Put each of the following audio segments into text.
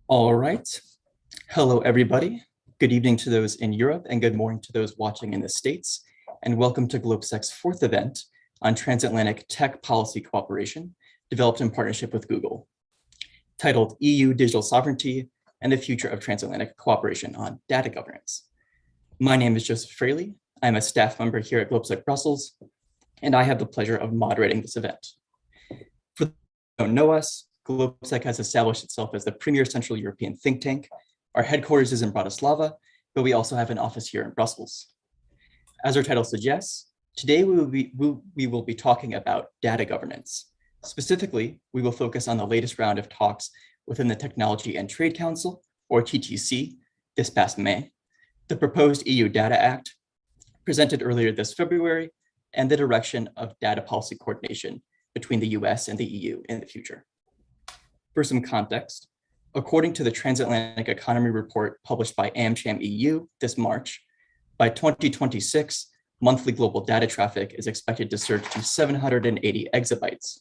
All right. Hello, everybody. Good evening to those in Europe and good morning to those watching in the States. And welcome to GlobeSec's fourth event on transatlantic tech policy cooperation, developed in partnership with Google, titled EU Digital Sovereignty and the Future of Transatlantic Cooperation on Data Governance. My name is Joseph Fraley. I'm a staff member here at GlobeSec Brussels, and I have the pleasure of moderating this event. For those who don't know us, GlobeSec has established itself as the premier Central European think tank. Our headquarters is in Bratislava, but we also have an office here in Brussels. As our title suggests, today we will be talking about data governance. Specifically, we will focus on the latest round of talks within the Technology and Trade Council, or TTC, this past May, the proposed EU Data Act, presented earlier this February, and the direction of data policy coordination between the US and the EU in the future. For some context, according to the Transatlantic Economy Report published by AmCham EU this March, by 2026, monthly global data traffic is expected to surge to 780 exabytes,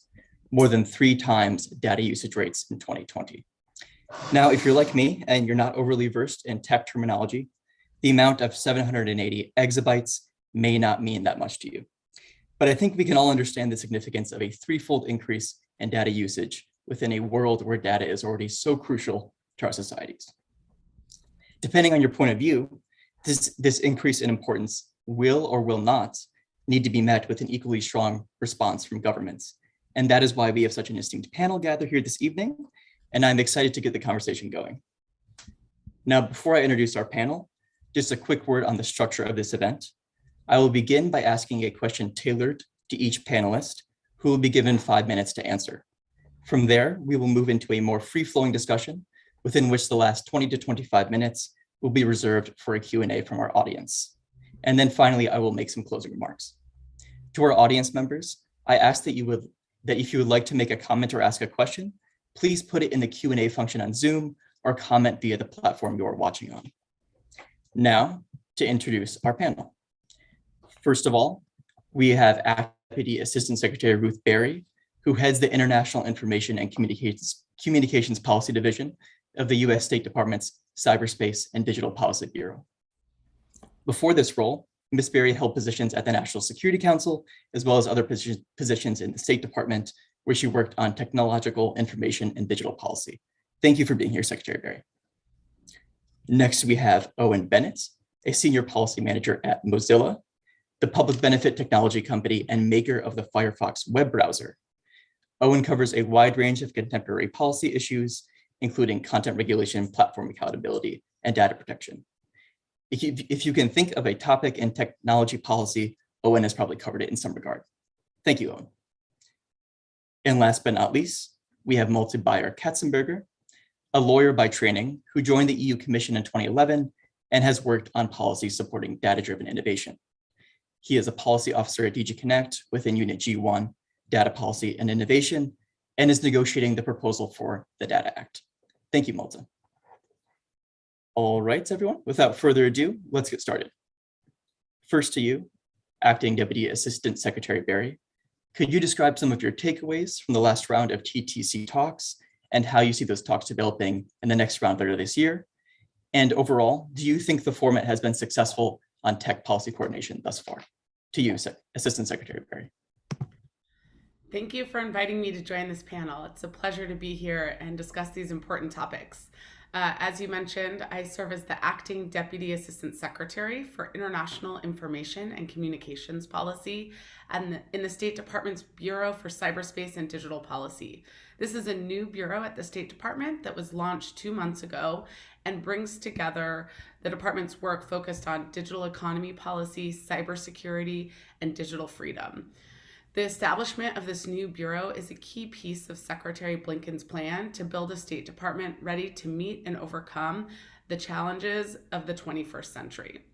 more than 3 times data usage rates in 2020. Now, if you're like me and you're not overly versed in tech terminology, the amount of 780 exabytes may not mean that much to you. But I think we can all understand the significance of a threefold increase in data usage within a world where data is already so crucial to our societies. Depending on your point of view, this increase in importance will or will not need to be met with an equally strong response from governments. And that is why we have such an esteemed panel gathered here this evening, and I'm excited to get the conversation going. Now, before I introduce our panel, just a quick word on the structure of this event. I will begin by asking a question tailored to each panelist, who will be given 5 minutes to answer. From there, we will move into a more free-flowing discussion within which the last 20 to 25 minutes will be reserved for a Q&A from our audience. And then finally, I will make some closing remarks. To our audience members, I ask that if you would like to make a comment or ask a question, please put it in the Q&A function on Zoom or comment via the platform you are watching on. Now, to introduce our panel. First of all, we have Deputy Assistant Secretary Ruth Berry, who heads the International Information and Communications Policy Division of the US State Department's Cyberspace and Digital Policy Bureau. Before this role, Ms. Berry held positions at the National Security Council, as well as other positions in the State Department, where she worked on technological, information, and digital policy. Thank you for being here, Secretary Berry. Next, we have Owen Bennett, a Senior Policy Manager at Mozilla, the public benefit technology company and maker of the Firefox web browser. Owen covers a wide range of contemporary policy issues, including content regulation, platform accountability, and data protection. If you can think of a topic in technology policy, Owen has probably covered it in some regard. Thank you, Owen. And last but not least, we have Malte Beyer-Katzenberger, a lawyer by training who joined the EU Commission in 2011 and has worked on policies supporting data-driven innovation. He is a policy officer at DG Connect within Unit G1, Data Policy and Innovation, and is negotiating the proposal for the Data Act. Thank you, Malte. All right, everyone, without further ado, let's get started. First to you, Acting Deputy Assistant Secretary Berry. Could you describe some of your takeaways from the last round of TTC talks and how you see those talks developing in the next round later this year? And overall, do you think the format has been successful on tech policy coordination thus far? To you, Assistant Secretary Berry. Thank you for inviting me to join this panel. It's a pleasure to be here and discuss these important topics. As you mentioned, I serve as the Acting Deputy Assistant Secretary for International Information and Communications Policy and in the State Department's Bureau for Cyberspace and Digital Policy. This is a new bureau at the State Department that was launched 2 months ago and brings together the department's work focused on digital economy policy, cybersecurity, and digital freedom. The establishment of this new bureau is a key piece of Secretary Blinken's plan to build a State Department ready to meet and overcome the challenges of the 21st century.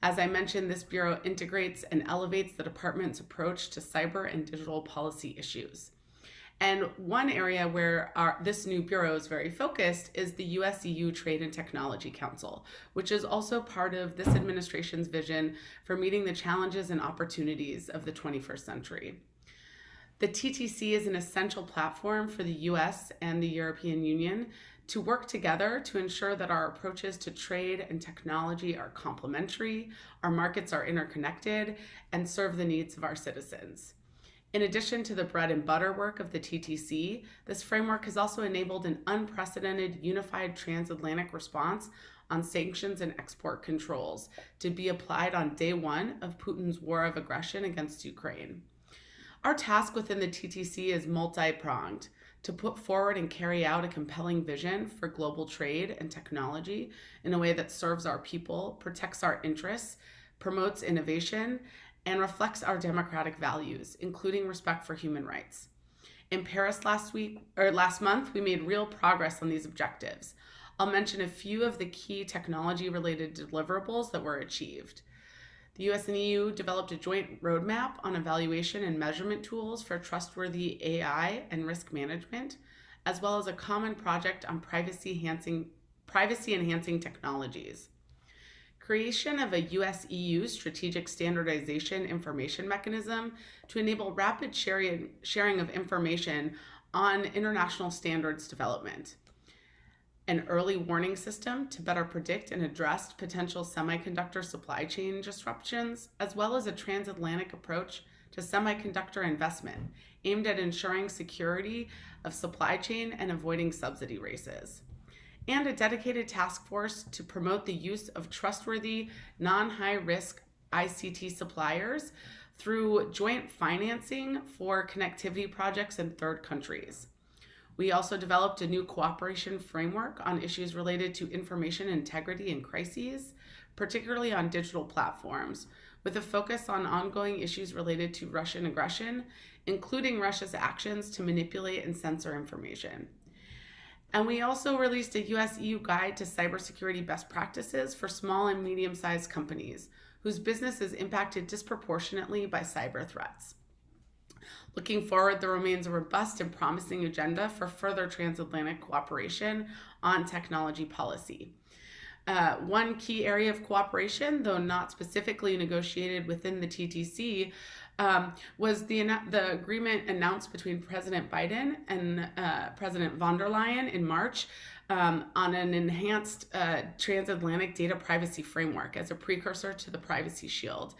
As I mentioned, this bureau integrates and elevates the department's approach to cyber and digital policy issues. And one area where this new bureau is very focused is the US-EU Trade and Technology Council, which is also part of this administration's vision for meeting the challenges and opportunities of the 21st century. The TTC is an essential platform for the US and the European Union to work together to ensure that our approaches to trade and technology are complementary, our markets are interconnected, and serve the needs of our citizens. In addition to the bread and butter work of the TTC, this framework has also enabled an unprecedented unified transatlantic response on sanctions and export controls to be applied on day one of Putin's war of aggression against Ukraine. Our task within the TTC is multi-pronged: to put forward and carry out a compelling vision for global trade and technology in a way that serves our people, protects our interests, promotes innovation, and reflects our democratic values, including respect for human rights. In Paris last month, we made real progress on these objectives. I'll mention a few of the key technology-related deliverables that were achieved. The US and EU developed a joint roadmap on evaluation and measurement tools for trustworthy AI and risk management, as well as a common project on privacy-enhancing technologies. Creation of a US-EU strategic standardization information mechanism to enable rapid sharing of information on international standards development. An early warning system to better predict and address potential semiconductor supply chain disruptions, as well as a transatlantic approach to semiconductor investment aimed at ensuring security of supply chain and avoiding subsidy races. And a dedicated task force to promote the use of trustworthy, non-high-risk ICT suppliers through joint financing for connectivity projects in third countries. We also developed a new cooperation framework on issues related to information integrity in crises, particularly on digital platforms, with a focus on ongoing issues related to Russian aggression, including Russia's actions to manipulate and censor information. And we also released a US-EU guide to cybersecurity best practices for small and medium-sized companies whose business is impacted disproportionately by cyber threats. Looking forward, there remains a robust and promising agenda for further transatlantic cooperation on technology policy. One key area of cooperation, though not specifically negotiated within the TTC, was the agreement announced between President Biden and President von der Leyen in March on an enhanced transatlantic data privacy framework as a precursor to the Privacy Shield.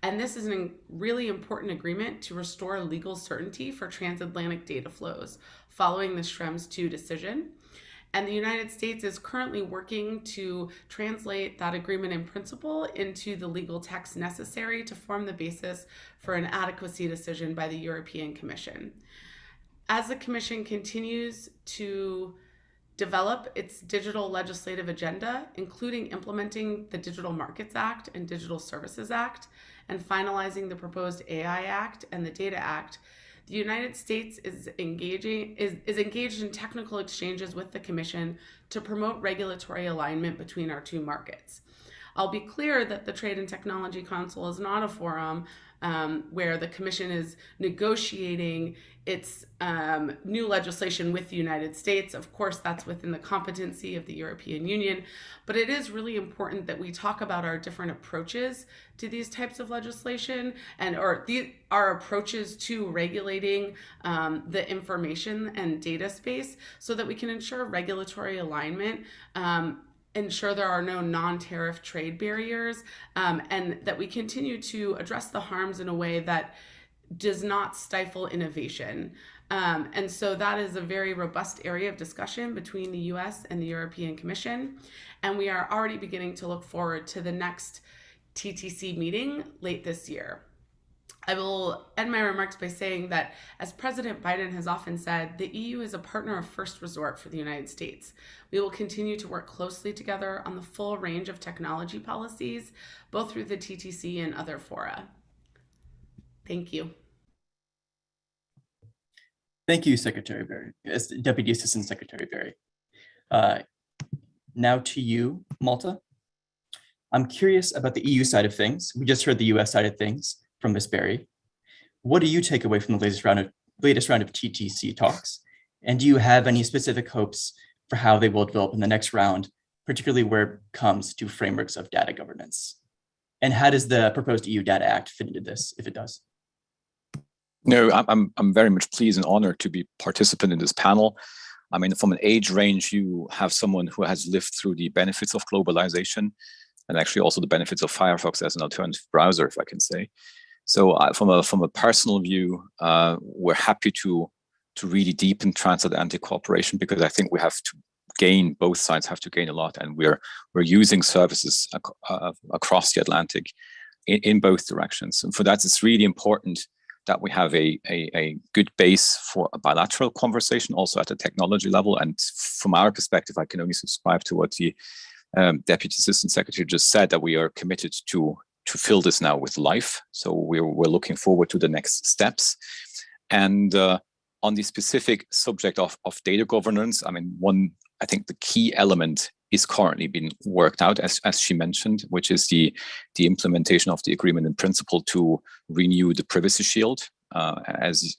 And this is a really important agreement to restore legal certainty for transatlantic data flows following the Schrems II decision. And the United States is currently working to translate that agreement in principle into the legal text necessary to form the basis for an adequacy decision by the European Commission. As the Commission continues to develop its digital legislative agenda, including implementing the Digital Markets Act and Digital Services Act, and finalizing the proposed AI Act and the Data Act, the United States is engaged in technical exchanges with the Commission to promote regulatory alignment between our two markets. I'll be clear that the Trade and Technology Council is not a forum where the Commission is negotiating its new legislation with the United States. Of course, that's within the competency of the European Union, but it is really important that we talk about our different approaches to these types of legislation our approaches to regulating the information and data space so that we can ensure regulatory alignment, ensure there are no non-tariff trade barriers, and that we continue to address the harms in a way that does not stifle innovation. And so that is a very robust area of discussion between the US and the European Commission. And we are already beginning to look forward to the next TTC meeting late this year. I will end my remarks by saying that, as President Biden has often said, the EU is a partner of first resort for the United States. We will continue to work closely together on the full range of technology policies, both through the TTC and other fora. Thank you. Thank you, Secretary Berry, Deputy Assistant Secretary Berry. Now to you, Malta. I'm curious about the EU side of things. We just heard the US side of things from Ms. Berry. What do you take away from the latest round of TTC talks? And do you have any specific hopes for how they will develop in the next round, particularly where it comes to frameworks of data governance? And how does the proposed EU Data Act fit into this, if it does? No, I'm very much pleased and honored to be participant in this panel. I mean, from an age range, you have someone who has lived through the benefits of globalization and actually also the benefits of Firefox as an alternative browser, if I can say. So from a personal view, we're happy to really deepen transatlantic cooperation, because I think we have to gain, both sides have to gain a lot, and we're using services across the Atlantic in both directions. And for that, it's really important that we have a good base for a bilateral conversation, also at the technology level. And from our perspective, I can only subscribe to what the Deputy Assistant Secretary just said, that we are committed to fill this now with life. So we're looking forward to the next steps. And on the specific subject of data governance, I mean, I think the key element is currently being worked out, as she mentioned, which is the implementation of the agreement in principle to renew the privacy shield. As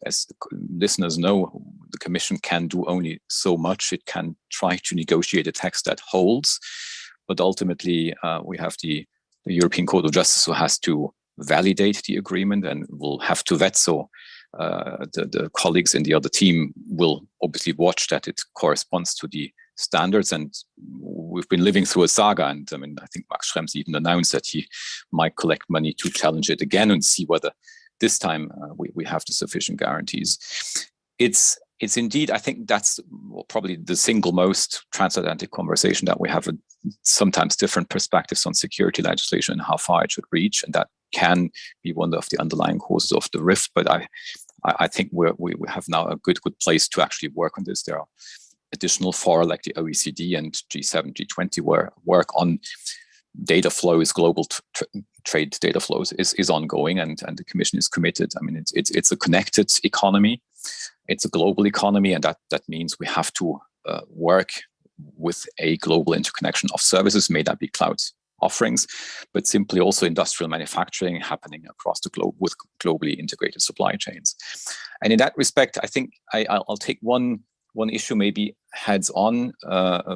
listeners know, the Commission can do only so much. It can try to negotiate a text that holds, but ultimately we have the European Court of Justice who has to validate the agreement and will have to vet. So the colleagues in the other team will obviously watch that it corresponds to the standards. And we've been living through a saga. And I mean, I think Max Schrems even announced that he might collect money to challenge it again and see whether this time we have the sufficient guarantees. It's indeed, I think that's probably the single most transatlantic conversation that we have, sometimes different perspectives on security legislation and how far it should reach. And that can be one of the underlying causes of the rift. But I think we have now a good place to actually work on this. There are additional fora like the OECD and G7, G20 where work on data flows, global trade data flows is ongoing, and the Commission is committed. I mean, it's a connected economy. It's a global economy, and that means we have to work with a global interconnection of services, may that be cloud offerings, but simply also industrial manufacturing happening across the globe with globally integrated supply chains. And in that respect, I think I'll take one issue maybe heads on,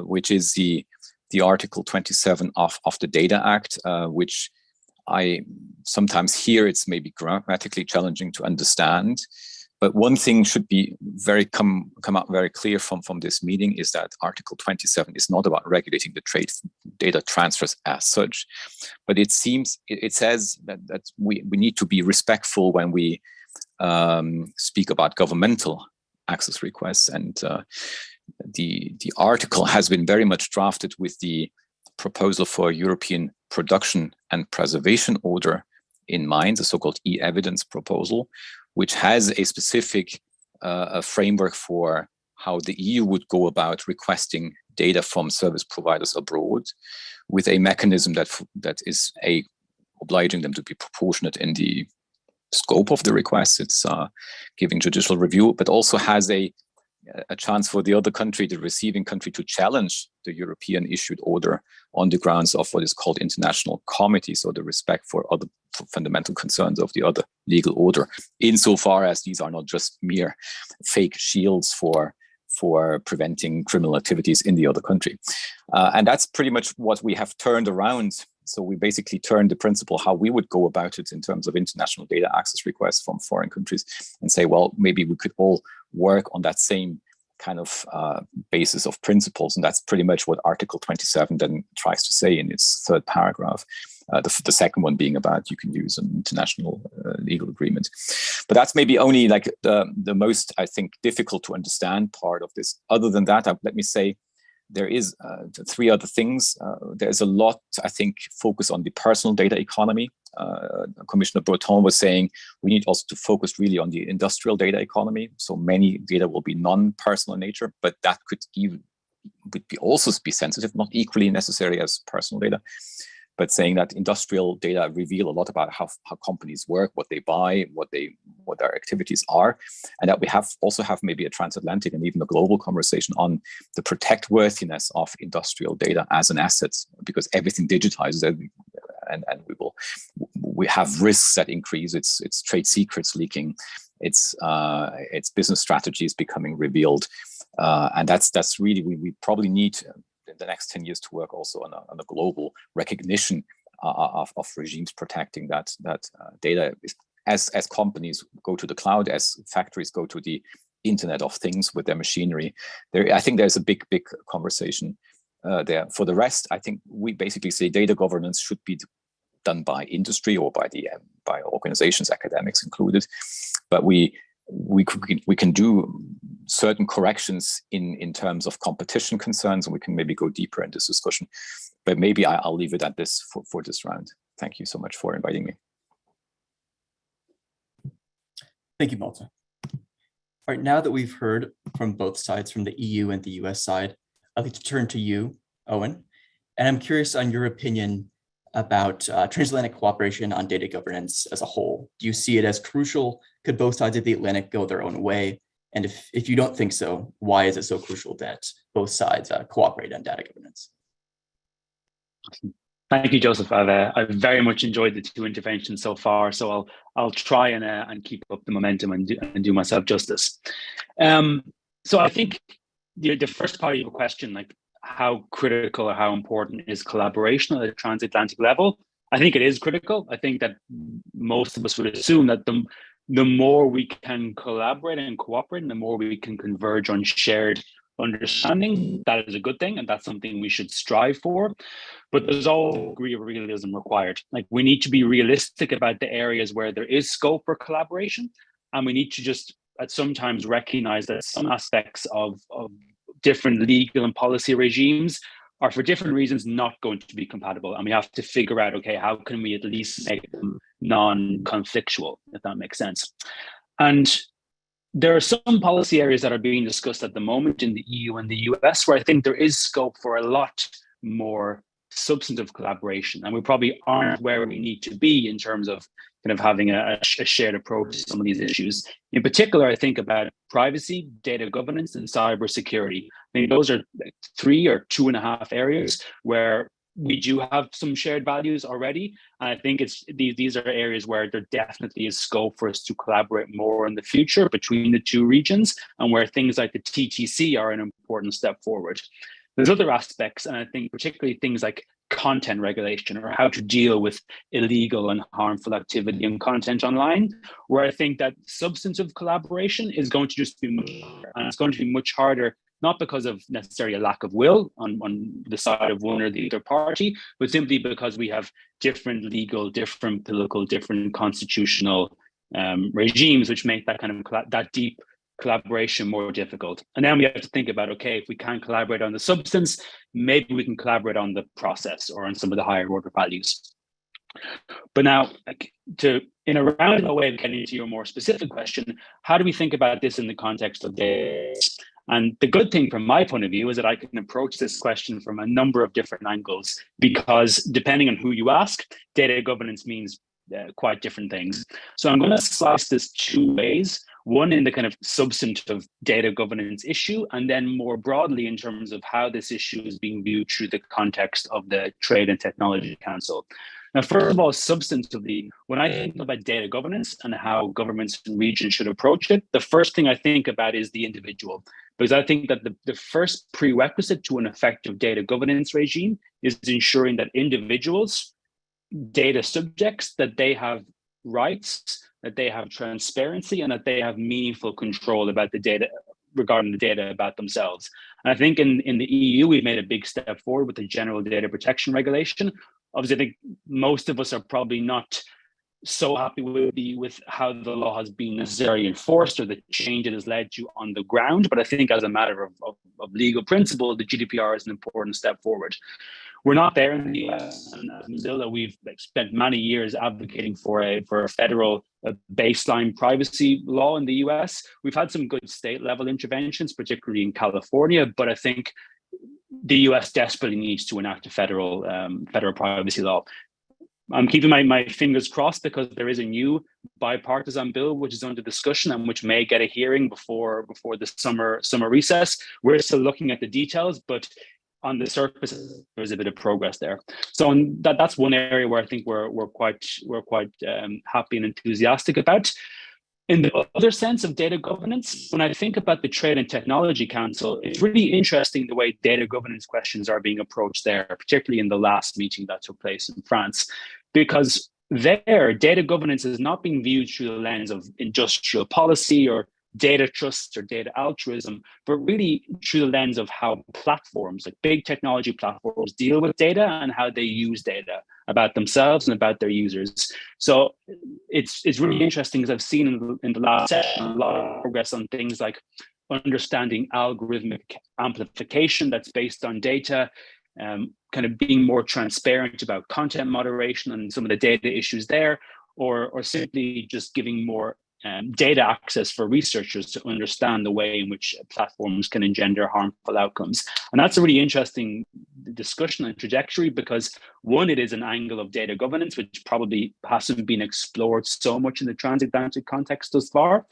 which is the Article 27 of the Data Act, which I sometimes hear it's maybe grammatically challenging to understand. But one thing should be come out very clear from this meeting is that Article 27 is not about regulating the trade data transfers as such, but it says that we need to be respectful when we speak about governmental access requests. And the article has been very much drafted with the proposal for a European production and preservation order in mind, the so-called eIDAS proposal, which has a specific framework for how the EU would go about requesting data from service providers abroad, with a mechanism that is obliging them to be proportionate in the scope of the request. It's giving judicial review, but also has a chance for the other country, the receiving country, to challenge the European issued order on the grounds of what is called international comity, so the respect for other fundamental concerns of the other legal order, insofar as these are not just mere fake shields for preventing criminal activities in the other country. And that's pretty much what we have turned around. So we basically turned the principle how we would go about it in terms of international data access requests from foreign countries and say, well, maybe we could all work on that same kind of basis of principles. And that's pretty much what Article 27 then tries to say in its third paragraph. The second one being about you can use an international legal agreement. But that's maybe only like the most, I think, difficult to understand part of this. Other than that, let me say, there is three other things. There's a lot, I think, focus on the personal data economy. Commissioner Breton was saying we need also to focus really on the industrial data economy. So many data will be non-personal in nature, but that could also be sensitive, not equally necessary as personal data, but saying that industrial data reveal a lot about how companies work, what they buy, what their activities are, and that we also have maybe a transatlantic and even a global conversation on the protect worthiness of industrial data as an asset, because everything digitizes, and we have risks that increase. It's trade secrets leaking, it's business strategies becoming revealed, and that's really we probably need in the next 10 years to work also on a global recognition of regimes protecting that data as companies go to the cloud, as factories go to the Internet of Things with their machinery. I think there's a big conversation there. For the rest, I think we basically say data governance should be done by industry or by organizations, academics included, but we can do certain corrections in terms of competition concerns, and we can maybe go deeper in this discussion. But maybe I'll leave it at this for this round. Thank you so much for inviting me. Thank you, Malte. All right, now that we've heard from both sides, from the EU and the US side, I'd like to turn to you, Owen, and I'm curious on your opinion about transatlantic cooperation on data governance as a whole. Do you see it as crucial? Could both sides of the Atlantic go their own way? And if you don't think so, why is it so crucial that both sides cooperate on data governance? Thank you, Joseph. I've very much enjoyed the two interventions so far, so I'll try and keep up the momentum and do myself justice. So I think the first part of your question, like how critical or how important is collaboration at a transatlantic level? I think it is critical. I think that most of us would assume that the more we can collaborate and cooperate, and the more we can converge on shared understanding, that is a good thing, and that's something we should strive for. But there's all a degree of realism required. Like, we need to be realistic about the areas where there is scope for collaboration, and we need to just at sometimes recognize that some aspects of different legal and policy regimes are, for different reasons, not going to be compatible, and we have to figure out, okay, how can we at least make them non-conflictual, if that makes sense. And there are some policy areas that are being discussed at the moment in the EU and the US where I think there is scope for a lot more substantive collaboration, and we probably aren't where we need to be in terms of kind of having a shared approach to some of these issues. In particular, I think about privacy, data governance, and cybersecurity. I think those are 3 or 2.5 areas where we do have some shared values already. And I think these are areas where there definitely is scope for us to collaborate more in the future between the two regions, and where things like the TTC are an important step forward. There's other aspects, and I think particularly things like content regulation, or how to deal with illegal and harmful activity and content online, where I think that substantive collaboration is going to just be much harder. And it's going to be much harder, not because of necessarily a lack of will on the side of one or the other party, but simply because we have different legal, different political, different constitutional regimes, which make that kind of that deep collaboration more difficult. And then we have to think about, okay, if we can't collaborate on the substance, maybe we can collaborate on the process or on some of the higher order values. But now, in a roundabout way of getting into your more specific question, how do we think about this in the context of data? And the good thing from my point of view is that I can approach this question from a number of different angles, because depending on who you ask, data governance means quite different things. So I'm going to slice this 2 ways. One in the kind of substantive data governance issue, and then more broadly in terms of how this issue is being viewed through the context of the Trade and Technology Council. Now, first of all, substantively, when I think about data governance and how governments and regions should approach it, the first thing I think about is the individual, because I think that the first prerequisite to an effective data governance regime is ensuring that individuals, data subjects, that they have rights, that they have transparency, and that they have meaningful control about the data, regarding the data about themselves. And I think in the EU, we've made a big step forward with the General Data Protection Regulation. Obviously, I think most of us are probably not so happy with how the law has been necessarily enforced or the change it has led to on the ground. But I think as a matter of legal principle, the GDPR is an important step forward. We're not there in the US and Mozilla. We've spent many years advocating for a federal baseline privacy law in the US. We've had some good state level interventions, particularly in California, but I think the US desperately needs to enact a federal privacy law. I'm keeping my fingers crossed, because there is a new bipartisan bill which is under discussion and which may get a hearing before the summer recess. We're still looking at the details, but on the surface, there's a bit of progress there. So that's one area where I think we're quite happy and enthusiastic about. In the other sense of data governance, when I think about the Trade and Technology Council, it's really interesting the way data governance questions are being approached there, particularly in the last meeting that took place in France, because there, data governance is not being viewed through the lens of industrial policy or data trust or data altruism, but really through the lens of how platforms, like big technology platforms, deal with data and how they use data about themselves and about their users. So it's really interesting, because I've seen in the last session a lot of progress on things like understanding algorithmic amplification that's based on data, kind of being more transparent about content moderation and some of the data issues there, or simply just giving more data access for researchers to understand the way in which platforms can engender harmful outcomes. And that's a really interesting discussion and trajectory, because one, it is an angle of data governance, which probably hasn't been explored so much in the transatlantic context thus far.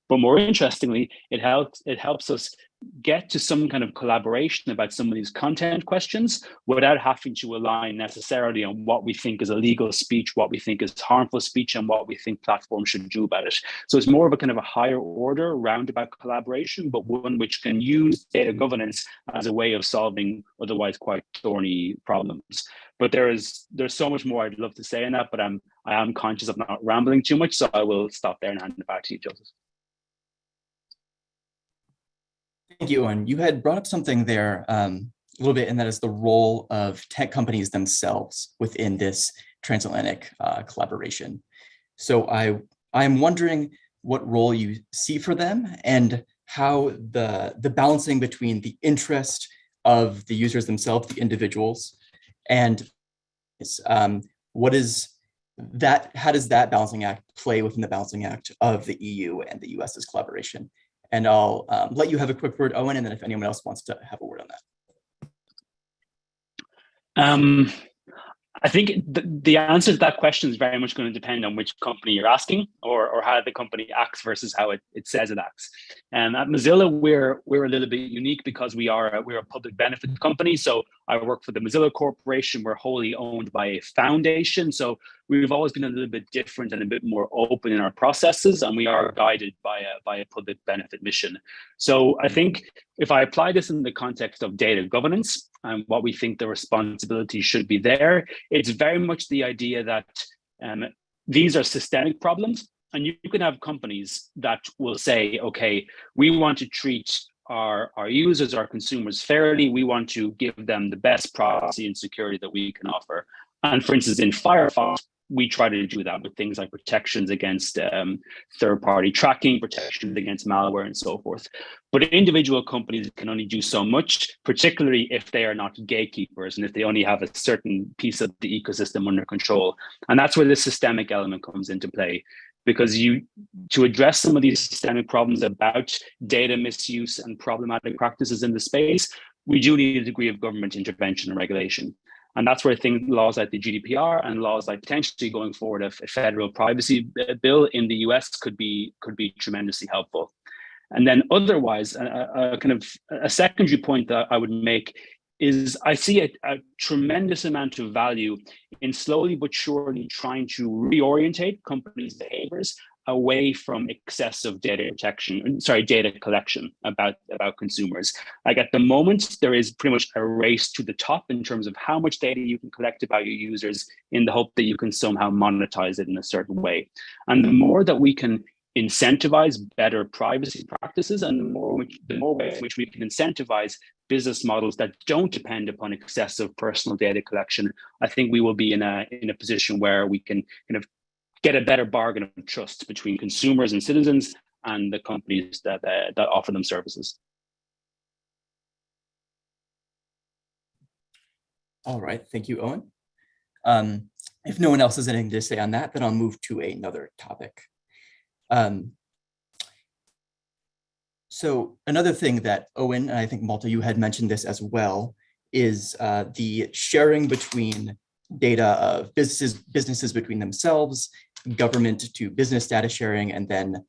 But more interestingly, it helps us get to some kind of collaboration about some of these content questions without having to align necessarily on what we think is illegal speech, what we think is harmful speech, and what we think platforms should do about it. So it's more of a kind of a higher order roundabout collaboration, but one which can use data governance as a way of solving otherwise quite thorny problems. But there's so much more I'd love to say on that, but I am conscious of not rambling too much, so I will stop there and hand it back to you, Joseph. Thank you, Owen. You had brought up something there a little bit, and that is the role of tech companies themselves within this transatlantic collaboration. So I'm wondering what role you see for them, and how the balancing between the interest of the users themselves, the individuals, and what is that? How does that balancing act play within the balancing act of the EU and the US's collaboration? And I'll let you have a quick word, Owen, and then if anyone else wants to have a word on that. I think the answer to that question is very much going to depend on which company you're asking, or how the company acts versus how it says it acts. And at Mozilla, we're a little bit unique because we're a public benefit company. So I work for the Mozilla Corporation. We're wholly owned by a foundation. So we've always been a little bit different and a bit more open in our processes, and we are guided by a public benefit mission. So I think if I apply this in the context of data governance and what we think the responsibility should be there, it's very much the idea that these are systemic problems, and you can have companies that will say, okay, we want to treat our users, our consumers fairly. We want to give them the best privacy and security that we can offer. And for instance, in Firefox, we try to do that with things like protections against third-party tracking, protections against malware, and so forth. But individual companies can only do so much, particularly if they are not gatekeepers and if they only have a certain piece of the ecosystem under control. And that's where the systemic element comes into play. Because to address some of these systemic problems about data misuse and problematic practices in the space, we do need a degree of government intervention and regulation. And that's where laws like the GDPR and laws like potentially going forward a federal privacy bill in the US could be tremendously helpful. And then otherwise, a secondary point that I would make is I see a tremendous amount of value in slowly but surely trying to reorientate companies' behaviors away from excessive data collection about consumers. Like at the moment, there is pretty much a race to the top in terms of how much data you can collect about your users in the hope that you can somehow monetize it in a certain way. And the more that we can incentivize better privacy practices, and the more ways in which we can incentivize business models that don't depend upon excessive personal data collection, I think we will be in a position where we can kind of get a better bargain of trust between consumers and citizens and the companies that offer them services. All right, thank you, Owen. If no one else has anything to say on that, then I'll move to another topic. So another thing that Owen, and I think Malta, you had mentioned this as well, is the sharing between data of businesses between themselves, government to business data sharing, and then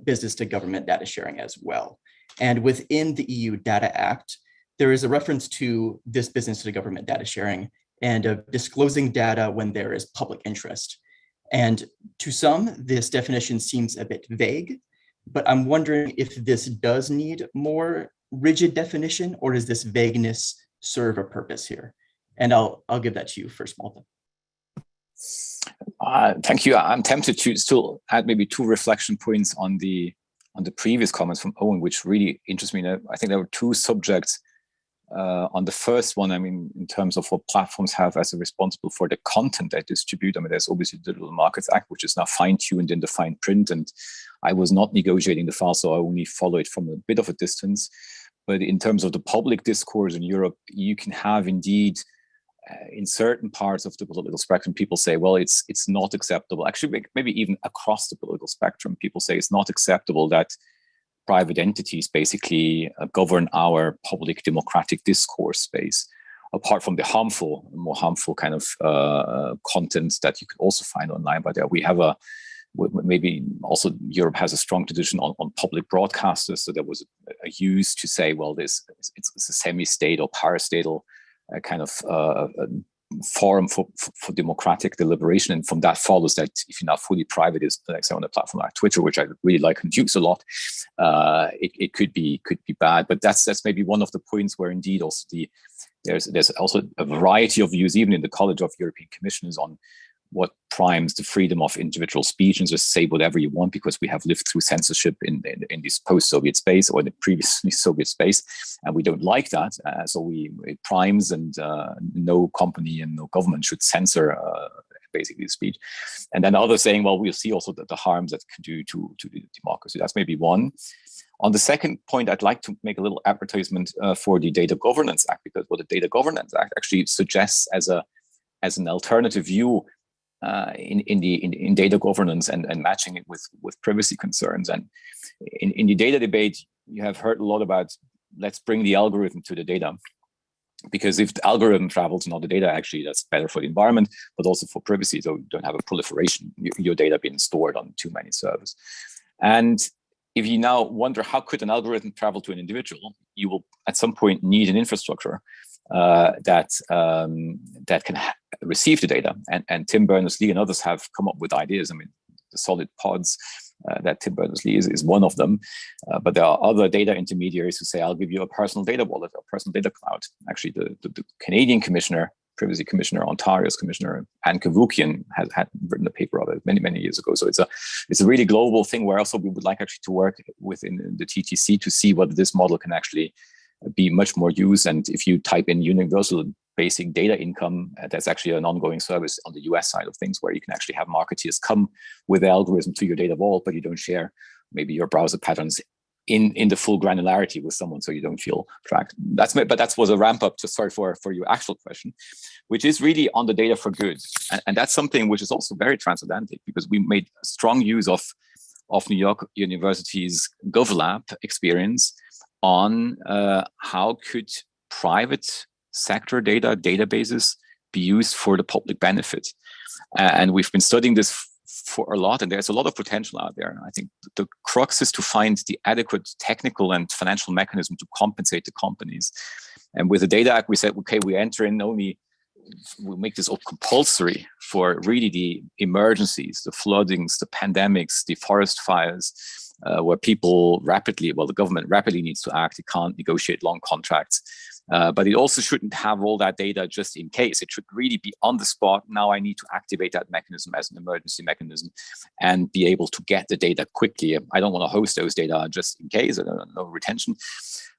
business to government data sharing as well. And within the EU Data Act, there is a reference to this business to government data sharing and disclosing data when there is public interest. And to some, this definition seems a bit vague, but I'm wondering if this does need more rigid definition, or does this vagueness serve a purpose here? And I'll give that to you first, Malta. Thank you. I'm tempted to still add maybe two reflection points on the the previous comments from Owen, which really interests me. I think there were two subjects. On the first one, I mean, in terms of what platforms have as a responsible for the content they distribute. I mean, there's obviously the Digital Markets Act, which is now fine-tuned in the fine print, and I was not negotiating the file, so I only follow it from a bit of a distance. But in terms of the public discourse in Europe, you can have indeed, in certain parts of the political spectrum, people say, well, it's not acceptable. Actually, maybe even across the political spectrum, people say it's not acceptable that private entities basically govern our public democratic discourse space, apart from the more harmful kind of content that you can also find online. But we have maybe also Europe has a strong tradition on public broadcasters. So there was a use to say, well, it's a semi-state or parastatal kind of forum for democratic deliberation, and from that follows that if you're not fully private, is like say on a platform like Twitter, which I really like and use a lot, it could be bad. But that's maybe one of the points where indeed also there's also a variety of views, even in the College of European Commissioners, on what primes the freedom of individual speech and just say whatever you want, because we have lived through censorship in this post-Soviet space or the previously Soviet space, and we don't like that. So it primes, and no company and no government should censor basically the speech. And then others saying, well, we'll see also the harms that can do to the democracy. That's maybe one. On the second point, I'd like to make a little advertisement for the Data Governance Act, because what the Data Governance Act actually suggests as an alternative view in data governance and matching it with privacy concerns. And in the data debate, you have heard a lot about, let's bring the algorithm to the data, because if the algorithm travels, not the data, actually that's better for the environment, but also for privacy. So you don't have a proliferation, your data being stored on too many servers. And if you now wonder, how could an algorithm travel to an individual? You will at some point need an infrastructure that can receive the data. And Tim Berners-Lee and others have come up with ideas. I mean, the solid pods that Tim Berners-Lee is one of them. But there are other data intermediaries who say, I'll give you a personal data wallet, a personal data cloud. Actually, the Canadian commissioner, Privacy Commissioner, Ontario's Commissioner, Anne Kavoukian had written a paper of it many years ago. So it's a really global thing where also we would like actually to work within the TTC to see whether this model can actually be much more used. And if you type in universal basic data income, that's actually an ongoing service on the US side of things, where you can actually have marketeers come with the algorithm to your data vault, but you don't share maybe your browser patterns in the full granularity with someone, so you don't feel tracked. But that was a ramp up to sorry for your actual question, which is really on the data for good. And that's something which is also very transatlantic, because we made strong use of New York University's GovLab experience on how could private sector databases be used for the public benefit. And we've been studying this for a lot, and there's a lot of potential out there. I think the crux is to find the adequate technical and financial mechanism to compensate the companies. And with the Data Act, we said, okay, we make this all compulsory for really the emergencies, the floodings, the pandemics, the forest fires, where the government rapidly needs to act. It can't negotiate long contracts. But it also shouldn't have all that data just in case. It should really be on the spot. Now I need to activate that mechanism as an emergency mechanism and be able to get the data quickly. I don't want to host those data just in case. I don't know, retention.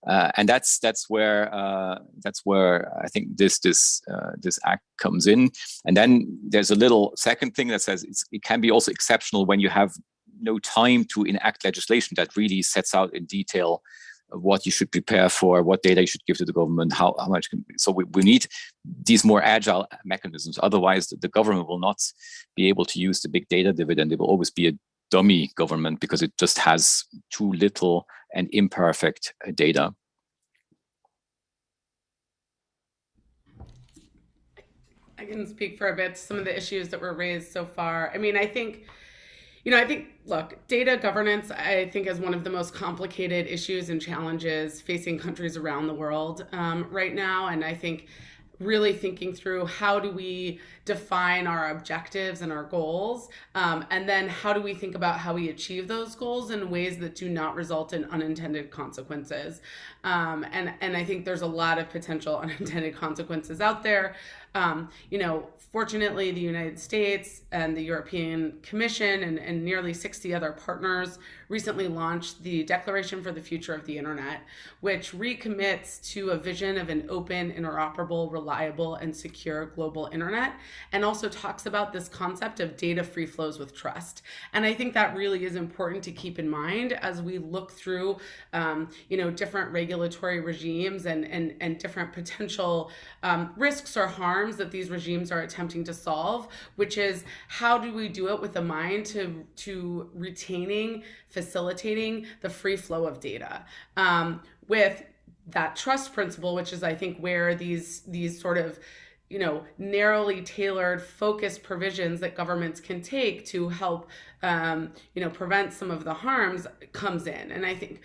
And that's where I think this act comes in. And then there's a little second thing that says it can be also exceptional when you have no time to enact legislation that really sets out in detail what you should prepare for, what data you should give to the government, how much can. So we need these more agile mechanisms. Otherwise, the government will not be able to use the big data dividend. It will always be a dummy government because it just has too little and imperfect data. I can speak for a bit some of the issues that were raised so far. I mean, I think, look, data governance, I think, is one of the most complicated issues and challenges facing countries around the world right now. And I think really thinking through how do we define our objectives and our goals, and then how do we think about how we achieve those goals in ways that do not result in unintended consequences. And I think there's a lot of potential unintended consequences out there. Fortunately, the United States and the European Commission and nearly 60 other partners recently launched the Declaration for the Future of the Internet, which recommits to a vision of an open, interoperable, reliable, and secure global internet, and also talks about this concept of data free flows with trust. And I think that really is important to keep in mind as we look through, different regulatory regimes and different potential risks or harms that these regimes are attempting to solve, which is how do we do it with a mind to retaining, facilitating the free flow of data with that trust principle, which is, I think, where these sort of narrowly tailored, focused provisions that governments can take to help, prevent some of the harms comes in. And I think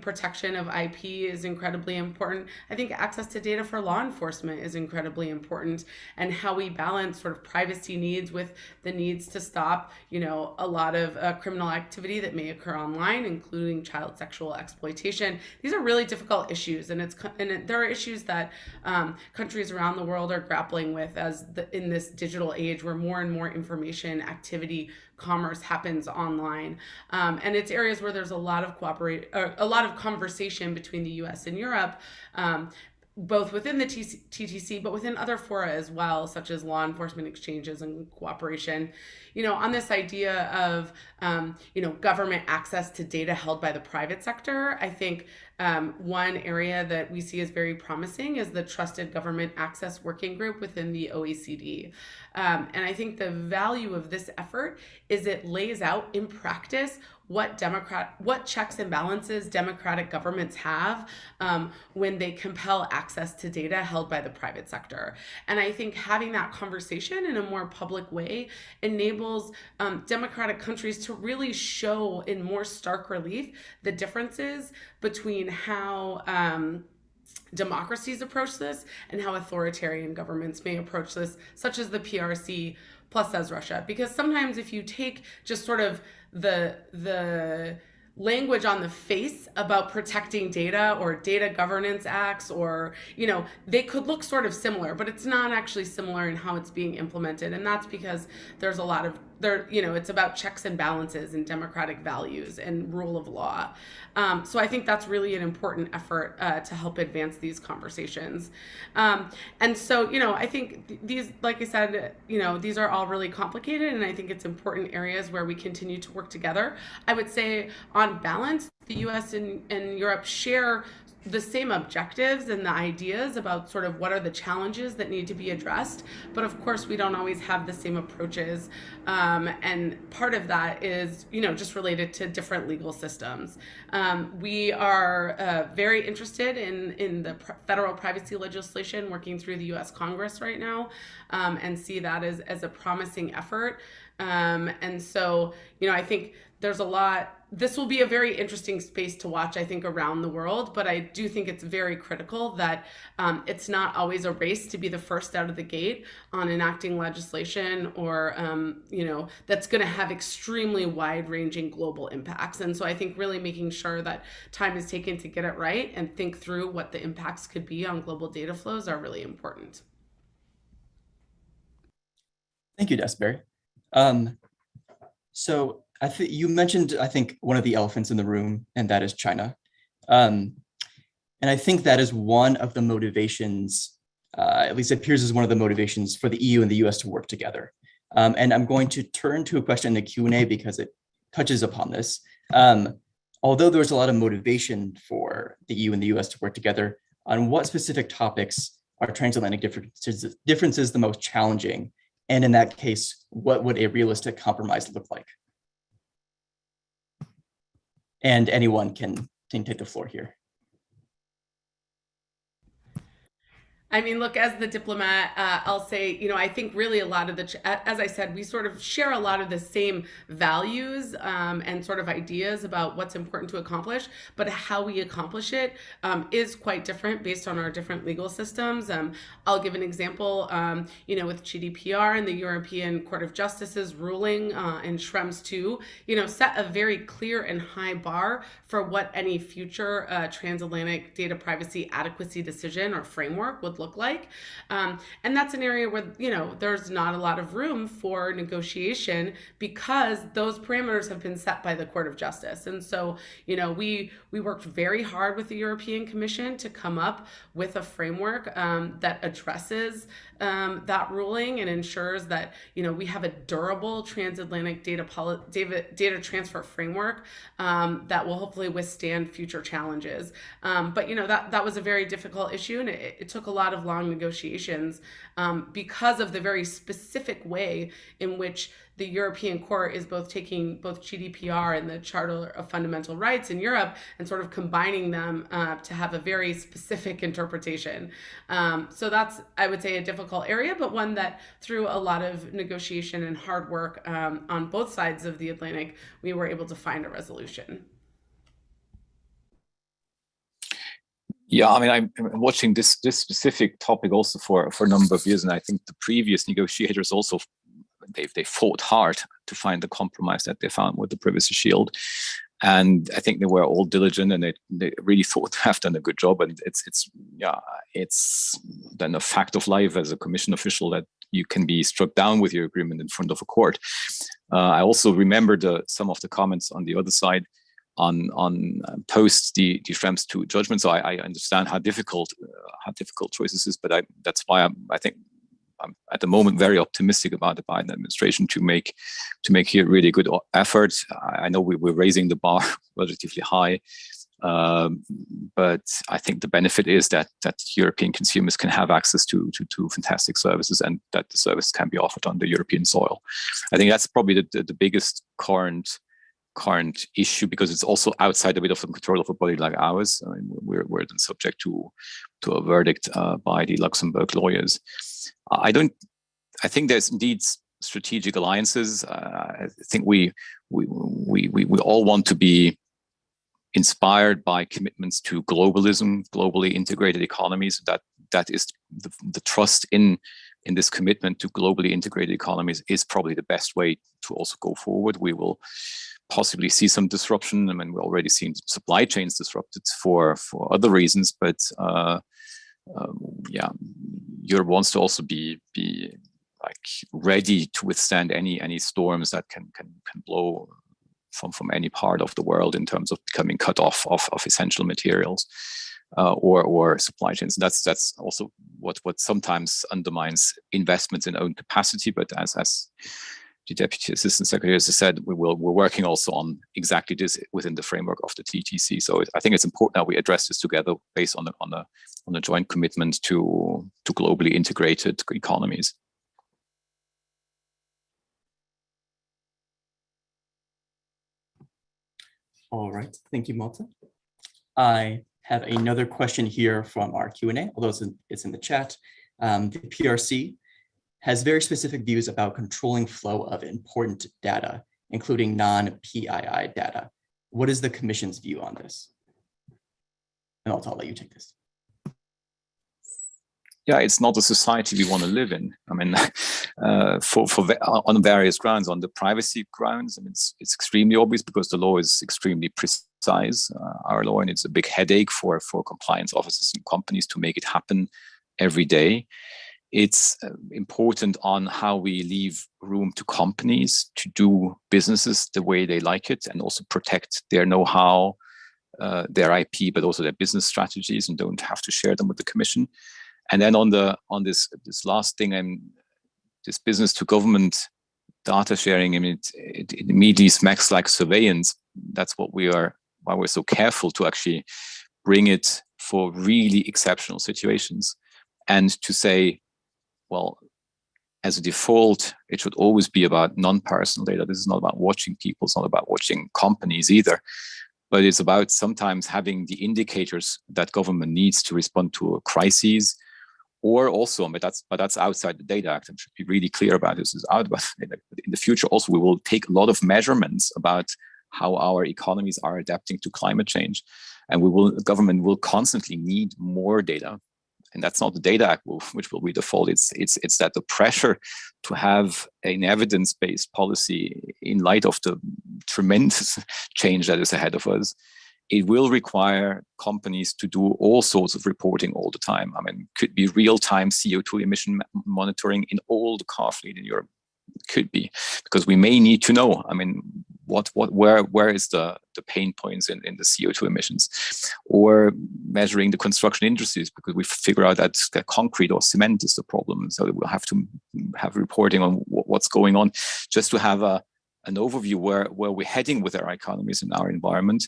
protection of IP is incredibly important. I think access to data for law enforcement is incredibly important, and how we balance sort of privacy needs with the needs to stop, a lot of criminal activity that may occur online, including child sexual exploitation. These are really difficult issues, and there are issues that countries around the world are grappling with in this digital age where more and more information activity, commerce happens online, and it's areas where there's a lot of conversation between the U.S. and Europe, both within the TTC, but within other fora as well, such as law enforcement exchanges and cooperation, on this idea of, government access to data held by the private sector. I think one area that we see as very promising is the Trusted Government Access Working Group within the OECD. And I think the value of this effort is it lays out in practice what checks and balances democratic governments have when they compel access to data held by the private sector. And I think having that conversation in a more public way enables democratic countries to really show in more stark relief the differences between how democracies approach this and how authoritarian governments may approach this, such as the PRC plus as Russia. Because sometimes if you take just sort of the language on the face about protecting data or data governance acts, or they could look sort of similar, but it's not actually similar in how it's being implemented. And that's because there's a lot of it's about checks and balances and democratic values and rule of law. So I think that's really an important effort to help advance these conversations. And so, I think these, like I said, these are all really complicated, and I think it's important areas where we continue to work together. I would say on balance, the US and Europe share the same objectives and the ideas about sort of what are the challenges that need to be addressed. But of course, we don't always have the same approaches. And part of that is, just related to different legal systems. We are very interested in the federal privacy legislation working through the US Congress right now, and see that as a promising effort. And so, I think there's a lot. This will be a very interesting space to watch, I think, around the world. But I do think it's very critical that it's not always a race to be the first out of the gate on enacting legislation or, that's going to have extremely wide-ranging global impacts. And so I think really making sure that time is taken to get it right and think through what the impacts could be on global data flows are really important. Thank you, Desberry. So you mentioned, I think, one of the elephants in the room, and that is China. And I think that is one of the motivations, at least it appears as one of the motivations for the EU and the US to work together. And I'm going to turn to a question in the Q&A because it touches upon this. Although there's a lot of motivation for the EU and the US to work together, on what specific topics are transatlantic differences the most challenging? And in that case, what would a realistic compromise look like? And anyone can take the floor here. I mean, look, as the diplomat, I'll say, I think really a lot of as I said, we sort of share a lot of the same values and sort of ideas about what's important to accomplish, but how we accomplish it is quite different based on our different legal systems. I'll give an example, with GDPR and the European Court of Justice's ruling in Schrems 2, set a very clear and high bar for what any future transatlantic data privacy adequacy decision or framework would look like. And that's an area where, there's not a lot of room for negotiation because those parameters have been set by the Court of Justice. And so, we worked very hard with the European Commission to come up with a framework that addresses that ruling and ensures that, we have a durable transatlantic data transfer framework that will hopefully withstand future challenges. But that was a very difficult issue, and it took a lot of long negotiations because of the very specific way in which the European Court is both taking both GDPR and the Charter of Fundamental Rights in Europe and sort of combining them to have a very specific interpretation. So that's, I would say, a difficult area, but one that through a lot of negotiation and hard work on both sides of the Atlantic, we were able to find a resolution. Yeah, I mean, I'm watching this specific topic also for a number of years, and I think the previous negotiators also they fought hard to find the compromise that they found with the Privacy Shield, and I think they were all diligent, and they really thought to have done a good job. And it's then a fact of life as a Commission official that you can be struck down with your agreement in front of a court. I also remember some of the comments on the other side on post the Schrems II judgment. So I understand how difficult choices is, but that's why I think I'm at the moment very optimistic about the Biden administration to make here really good effort. I know we're raising the bar relatively high, but I think the benefit is that European consumers can have access to fantastic services, and that the service can be offered on the European soil. I think that's probably the biggest current issue, because it's also outside a bit of the control of a body like ours. I mean, we're then subject to a verdict by the Luxembourg lawyers. I think there's indeed strategic alliances. I think we all want to be inspired by commitments to globalism, globally integrated economies. That is the trust in this commitment to globally integrated economies is probably the best way to also go forward. We will possibly see some disruption. I mean, we're already seeing supply chains disrupted for other reasons, but Europe wants to also be like ready to withstand any storms that can blow from any part of the world in terms of becoming cut off of essential materials or supply chains. And that's also what sometimes undermines investments in own capacity. But as the Deputy Assistant Secretary has said, we're working also on exactly this within the framework of the TTC. So I think it's important that we address this together based on a joint commitment to globally integrated economies. All right, thank you, Malta. I have another question here from our Q&A, although it's in the chat. The PRC has very specific views about controlling flow of important data, including non-PII data. What is the Commission's view on this? And I'll let you take this. Yeah, it's not a society we want to live in. I mean, on various grounds, on the privacy grounds, I mean, it's extremely obvious because the law is extremely precise, our law, and it's a big headache for compliance officers and companies to make it happen every day. It's important on how we leave room to companies to do businesses the way they like it, and also protect their know-how, their IP, but also their business strategies, and don't have to share them with the Commission. And then on this last thing, this business to government data sharing, I mean, it immediately smacks like surveillance. That's why we're so careful to actually bring it for really exceptional situations, and to say, well, as a default, it should always be about non-personal data. This is not about watching people. It's not about watching companies either. But it's about sometimes having the indicators that government needs to respond to a crisis, or also, but that's outside the Data Act, and should be really clear about this. Is out about in the future. Also, we will take a lot of measurements about how our economies are adapting to climate change, and government will constantly need more data. And that's not the Data Act which will be default. It's that the pressure to have an evidence-based policy in light of the tremendous change that is ahead of us it will require companies to do all sorts of reporting all the time. I mean, could be real-time CO2 emission monitoring in all the car fleet in Europe. Could be, because we may need to know, I mean, where is the pain points in the CO2 emissions, or measuring the construction industries, because we figure out that concrete or cement is the problem. So we'll have to have reporting on what's going on, just to have an overview where we're heading with our economies and our environment.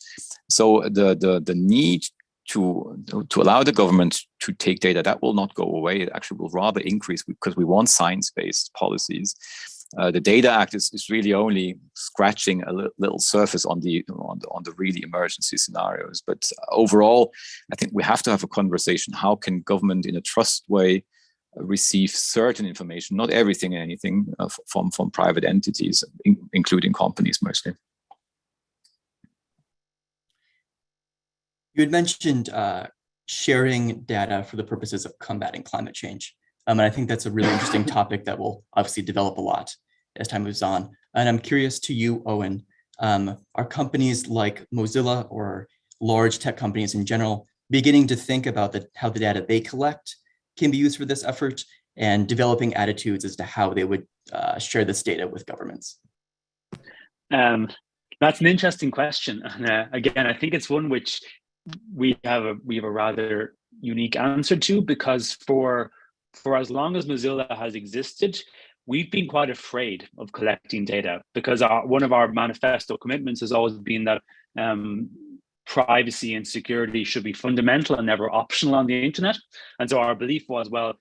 So the need to allow the government to take data, that will not go away. It actually will rather increase, because we want science-based policies. The Data Act is really only scratching a little surface on the really emergency scenarios. But overall, I think we have to have a conversation. How can government, in a trust way, receive certain information, not everything and anything, from private entities, including companies mostly? You had mentioned sharing data for the purposes of combating climate change. And I think that's a really interesting topic that will obviously develop a lot as time moves on. And I'm curious to you, Owen, are companies like Mozilla or large tech companies in general beginning to think about how the data they collect can be used for this effort, and developing attitudes as to how they would share this data with governments? That's an interesting question. And again, I think it's one which we have a rather unique answer to, because for as long as Mozilla has existed, we've been quite afraid of collecting data, because one of our manifesto commitments has always been that privacy and security should be fundamental and never optional on the internet. And so our belief was, well,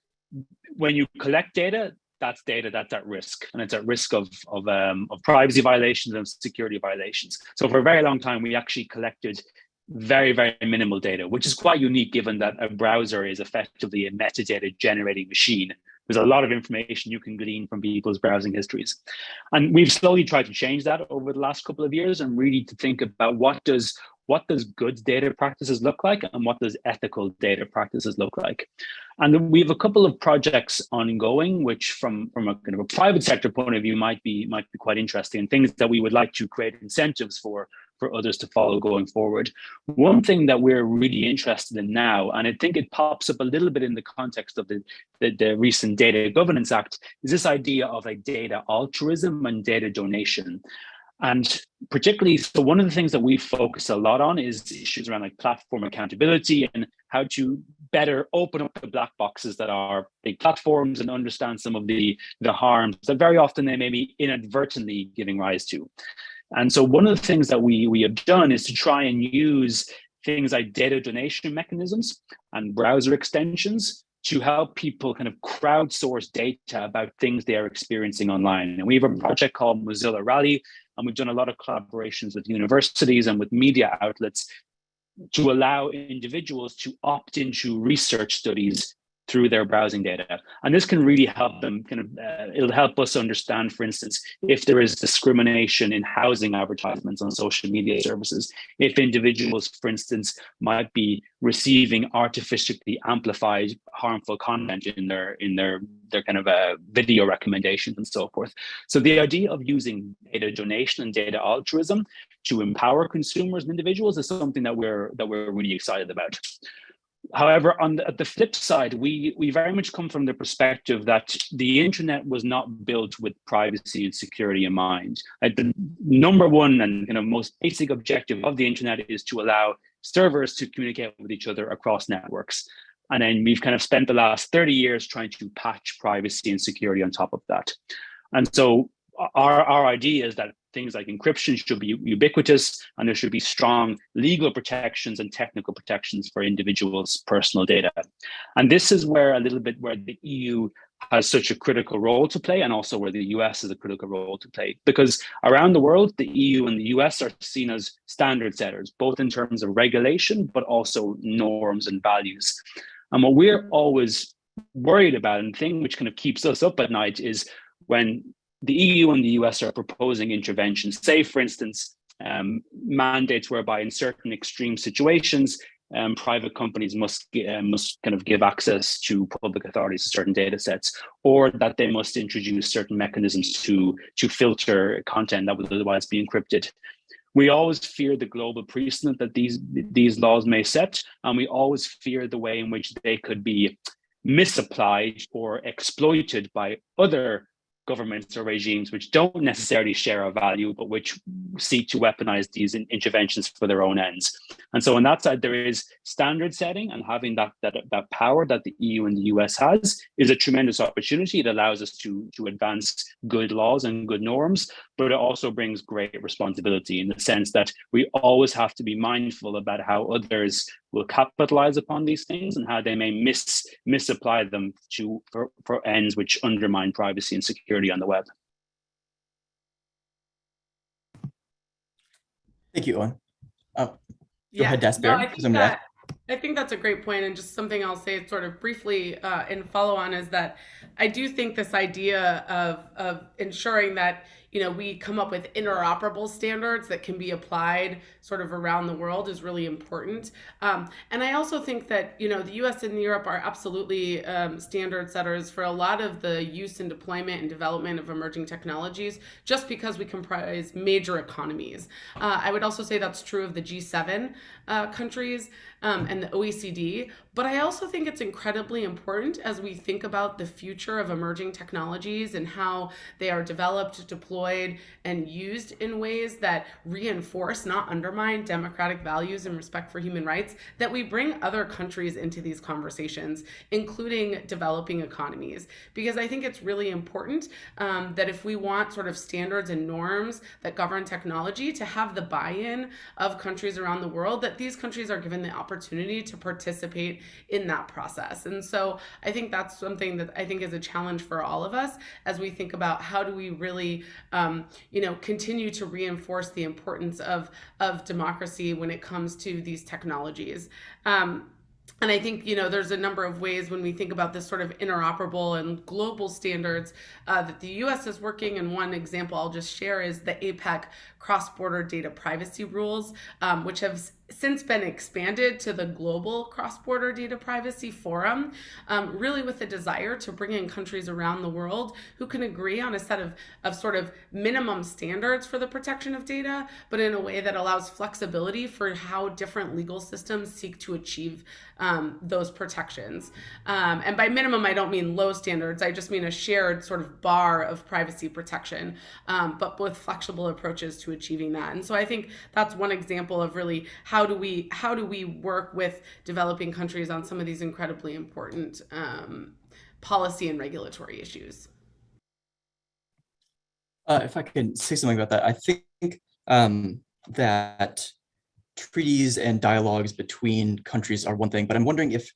when you collect data that's at risk, and it's at risk of privacy violations and security violations. So for a very long time, we actually collected very, very minimal data, which is quite unique, given that a browser is effectively a metadata generating machine. There's a lot of information you can glean from people's browsing histories. And we've slowly tried to change that over the last couple of years, and really to think about what does good data practices look like, and what does ethical data practices look like. And we have a couple of projects ongoing, which from a kind of a private sector point of view might be quite interesting, and things that we would like to create incentives for others to follow going forward. One thing that we're really interested in now, and I think it pops up a little bit in the context of the recent Data Governance Act, is this idea of like data altruism and data donation. And particularly, so one of the things that we focus a lot on is issues around like platform accountability, and how to better open up the black boxes that are big platforms, and understand some of the harms that very often they may be inadvertently giving rise to. And so one of the things that we have done is to try and use things like data donation mechanisms and browser extensions to help people kind of crowdsource data about things they are experiencing online. And we have a project called Mozilla Rally, and we've done a lot of collaborations with universities and with media outlets to allow individuals to opt into research studies through their browsing data. And this can really help them it'll help us understand, for instance, if there is discrimination in housing advertisements on social media services, if individuals, for instance, might be receiving artificially amplified harmful content in their kind of video recommendations and so forth. So the idea of using data donation and data altruism to empower consumers and individuals is something that we're really excited about. However, at the flip side, we very much come from the perspective that the internet was not built with privacy and security in mind. The number one and most basic objective of the internet is to allow servers to communicate with each other across networks. And then we've kind of spent the last 30 years trying to patch privacy and security on top of that. And so our idea is that things like encryption should be ubiquitous, and there should be strong legal protections and technical protections for individuals' personal data. And this is where the EU has such a critical role to play, and also where the US has a critical role to play. Because around the world, the EU and the US are seen as standard setters, both in terms of regulation, but also norms and values. And what we're always worried about, and the thing which kind of keeps us up at night, is when the EU and the US are proposing interventions, say, for instance, mandates whereby in certain extreme situations, private companies must kind of give access to public authorities to certain data sets, or that they must introduce certain mechanisms to filter content that would otherwise be encrypted. We always fear the global precedent that these laws may set, and we always fear the way in which they could be misapplied or exploited by other governments or regimes which don't necessarily share our value, but which seek to weaponize these interventions for their own ends. And so on that side, there is standard setting, and having that power that the EU and the US has is a tremendous opportunity. It allows us to advance good laws and good norms, but it also brings great responsibility in the sense that we always have to be mindful about how others will capitalize upon these things and how they may misapply them for ends which undermine privacy and security on the web. Thank you, Owen. Go Yeah, ahead, Das no, Barry. I think that's a great point, and just something I'll say sort of briefly in follow on is that I do think this idea of ensuring that we come up with interoperable standards that can be applied sort of around the world is really important. And I also think that the US and Europe are absolutely standard setters for a lot of the use and deployment and development of emerging technologies, just because we comprise major economies. I would also say that's true of the G7 countries and the OECD. But I also think it's incredibly important as we think about the future of emerging technologies and how they are developed, deployed, and used in ways that reinforce, not undermine, democratic values and respect for human rights, that we bring other countries into these conversations, including developing economies. Because I think it's really important that if we want sort of standards and norms that govern technology, to have the buy-in of countries around the world, that these countries are given the opportunity to participate in that process. And so I think that's something that I think is a challenge for all of us as we think about how do we really continue to reinforce the importance of democracy when it comes to these technologies. And I think, there's a number of ways when we think about this sort of interoperable and global standards that the US is working. And one example I'll just share is the APEC cross-border data privacy rules, which have since been expanded to the Global Cross-Border Data Privacy Forum, really with the desire to bring in countries around the world who can agree on a set of sort of minimum standards for the protection of data, but in a way that allows flexibility for how different legal systems seek to achieve those protections. And by minimum, I don't mean low standards. I just mean a shared sort of bar of privacy protection, but with flexible approaches to achieving that. And so I think that's one example of really how do we work with developing countries on some of these incredibly important policy and regulatory issues. If I can say something about that, I think that treaties and dialogues between countries are one thing, but I'm wondering if,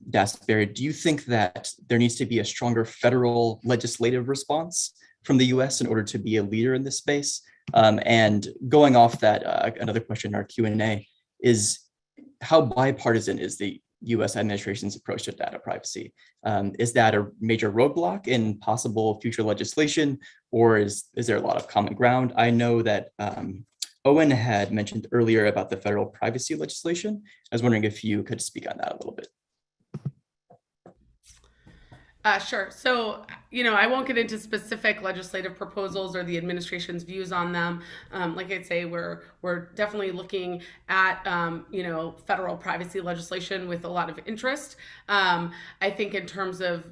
Das Barry, do you think that there needs to be a stronger federal legislative response from the US in order to be a leader in this space? And going off that, another question in our Q&A is, how bipartisan is the US administration's approach to data privacy? Is that a major roadblock in possible future legislation, or is there a lot of common ground? I know that Owen had mentioned earlier about the federal privacy legislation. I was wondering if you could speak on that a little bit. Sure. So, I won't get into specific legislative proposals or the administration's views on them. Like I say, we're definitely looking at, federal privacy legislation with a lot of interest. I think in terms of,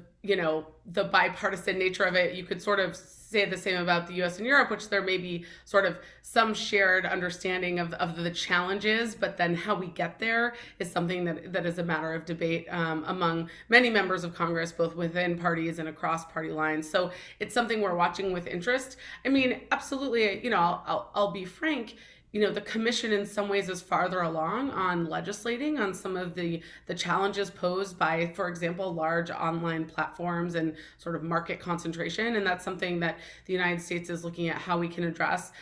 the bipartisan nature of it, you could sort of say the same about the US and Europe, which there may be sort of some shared understanding of the challenges, but then how we get there is something that is a matter of debate among many members of Congress, both within parties and across party lines. So it's something we're watching with interest. I mean, absolutely, I'll be frank, the commission in some ways is farther along on legislating on some of the challenges posed by, for example, large online platforms and sort of market concentration. And that's something that the United States is looking at how we can address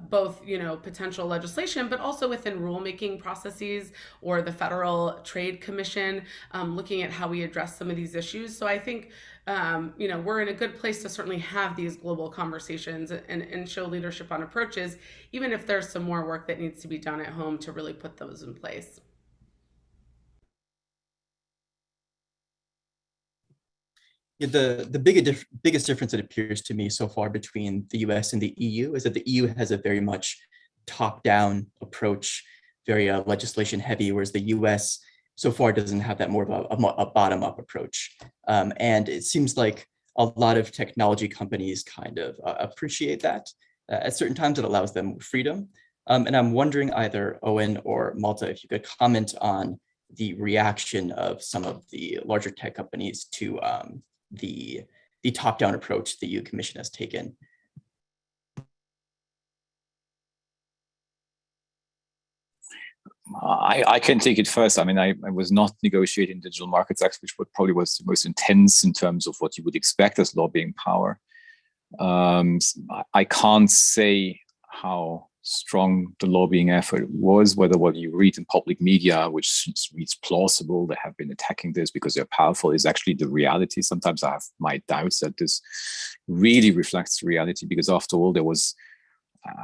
both, potential legislation, but also within rulemaking processes or the Federal Trade Commission, looking at how we address some of these issues. So I think we're in a good place to certainly have these global conversations and show leadership on approaches, even if there's some more work that needs to be done at home to really put those in place. Yeah, the biggest difference it appears to me so far between the US and the EU is that the EU has a very much top-down approach, very legislation heavy, whereas the US so far doesn't have that more of a bottom-up approach. And it seems like a lot of technology companies kind of appreciate that. At certain times, it allows them freedom. And I'm wondering either Owen or Malta, if you could comment on the reaction of some of the larger tech companies to the top-down approach the EU Commission has taken. I can take it first. I mean, I was not negotiating Digital Markets Act, which probably was the most intense in terms of what you would expect as lobbying power. I can't say how strong the lobbying effort was, whether what you read in public media, which reads plausible, they have been attacking this because they're powerful, is actually the reality. Sometimes I have my doubts that this really reflects the reality, because after all, there was,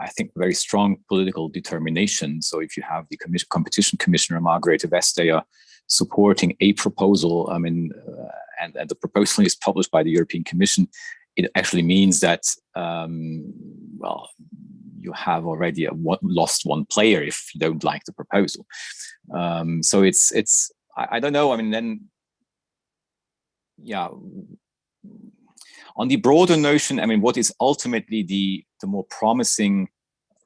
I think, very strong political determination. So if you have the competition commissioner, Margrethe Vestager, supporting a proposal, I mean, and the proposal is published by the European Commission, it actually means that, well, you have already lost one player if you don't like the proposal. So it's I don't know. I mean, then, yeah. On the broader notion, I mean, what is ultimately the more promising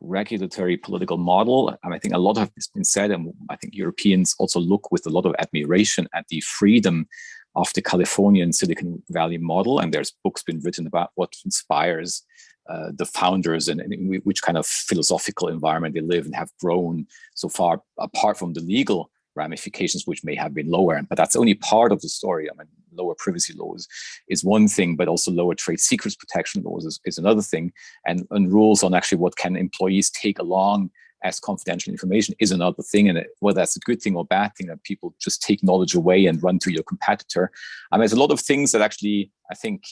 regulatory political model? And I think a lot has been said, and I think Europeans also look with a lot of admiration at the freedom of the Californian Silicon Valley model. And there's books been written about what inspires the founders and in which kind of philosophical environment they live and have grown so far, apart from the legal ramifications, which may have been lower. But that's only part of the story. I mean, lower privacy laws is one thing, but also lower trade secrets protection laws is another thing. And rules on actually what can employees take along as confidential information is another thing. And whether that's a good thing or bad thing, that people just take knowledge away and run to your competitor. I mean, there's a lot of things that actually, I think,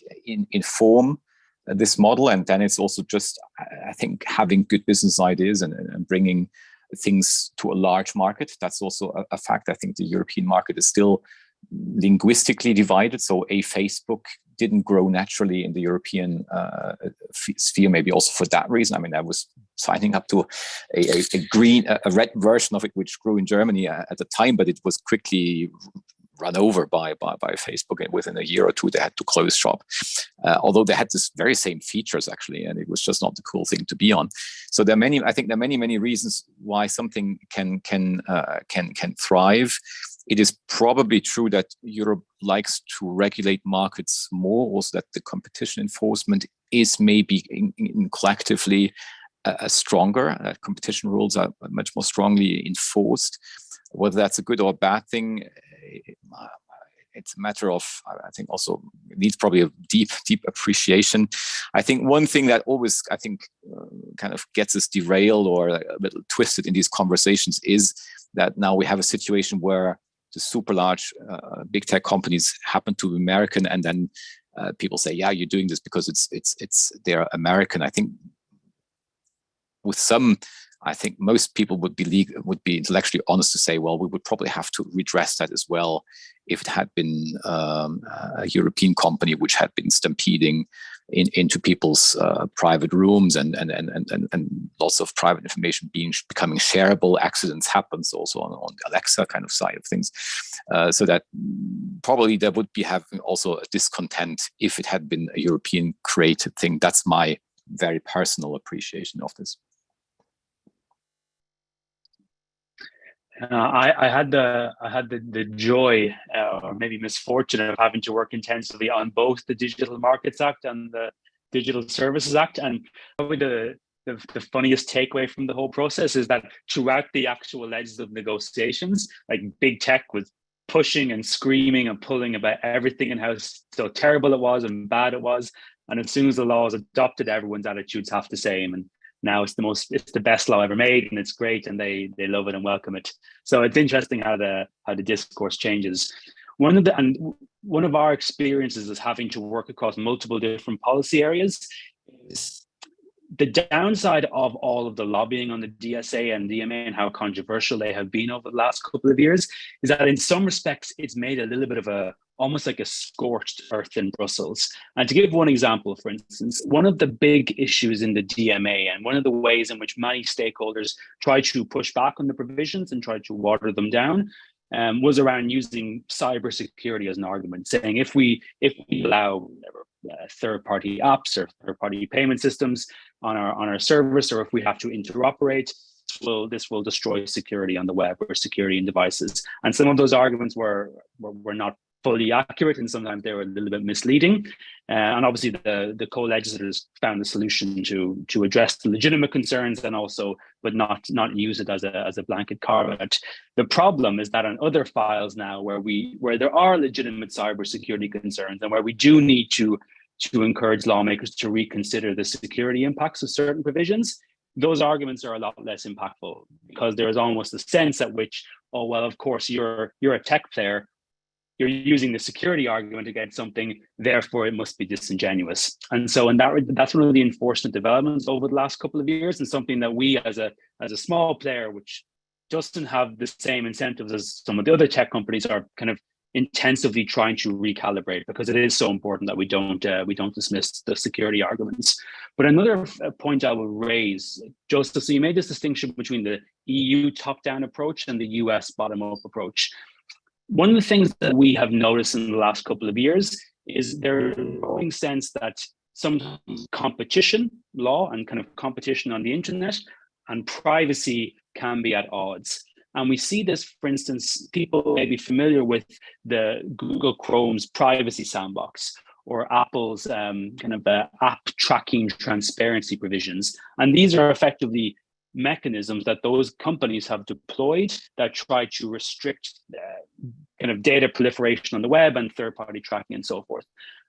inform this model. And then it's also just, I think, having good business ideas and bringing things to a large market. That's also a fact. I think the European market is still linguistically divided. So a Facebook didn't grow naturally in the European sphere, maybe also for that reason. I mean, I was signing up to a red version of it, which grew in Germany at the time, but it was quickly run over by Facebook, and within a year or two they had to close shop. Although they had this very same features actually, and it was just not the cool thing to be on. So there are many. I think there are many reasons why something can thrive. It is probably true that Europe likes to regulate markets more, also that the competition enforcement is maybe in collectively stronger. That competition rules are much more strongly enforced. Whether that's a good or a bad thing, it's a matter of, I think, also needs probably a deep appreciation. I think one thing that always, I think, kind of gets us derailed or a little twisted in these conversations is that now we have a situation where the super large big tech companies happen to be American, and then people say, yeah, you're doing this because they're American. I think with some, I think most people would be intellectually honest to say, well, we would probably have to redress that as well if it had been a European company which had been stampeding into people's private rooms and lots of private information becoming shareable. Accidents happens also on the Alexa kind of side of things, so that probably there would be having also a discontent if it had been a European created thing. That's my very personal appreciation of this. I had the joy or maybe misfortune of having to work intensively on both the Digital Markets Act and the Digital Services Act. And probably the funniest takeaway from the whole process is that throughout the actual legislative negotiations, like big tech was pushing and screaming and pulling about everything and how so terrible it was and bad it was. And as soon as the law was adopted, everyone's attitudes have the same. And now it's the best law ever made, and it's great, and they love it and welcome it. So it's interesting how the discourse changes. One of our experiences is having to work across multiple different policy areas. The downside of all of the lobbying on the DSA and DMA and how controversial they have been over the last couple of years is that in some respects it's made a little bit of a almost like a scorched earth in Brussels. And to give one example, for instance, one of the big issues in the DMA and one of the ways in which many stakeholders try to push back on the provisions and try to water them down was around using cybersecurity as an argument, saying if we allow third-party apps or third-party payment systems on our service, or if we have to interoperate, this will destroy security on the web or security in devices. And some of those arguments were not fully accurate, and sometimes they were a little bit misleading. And obviously the co-legislators found a solution to address the legitimate concerns and also, but not use it as a blanket carve-out. The problem is that on other files now where there are legitimate cybersecurity concerns and where we do need to encourage lawmakers to reconsider the security impacts of certain provisions, those arguments are a lot less impactful, because there is almost a sense at which, oh, well, of course, you're a tech player, you're using the security argument against something, therefore it must be disingenuous. And so that's one of the enforcement developments over the last couple of years, and something that we as a small player, which doesn't have the same incentives as some of the other tech companies, are kind of intensively trying to recalibrate, because it is so important that we don't dismiss the security arguments. But another point I will raise, Joseph, so you made this distinction between the EU top-down approach and the US bottom-up approach. One of the things that we have noticed in the last couple of years is there is a growing sense that sometimes competition law and kind of competition on the internet and privacy can be at odds. And we see this, for instance, people may be familiar with the Google Chrome's privacy sandbox, or Apple's app tracking transparency provisions. And these are effectively mechanisms that those companies have deployed that try to restrict kind of data proliferation on the web and third-party tracking and so forth.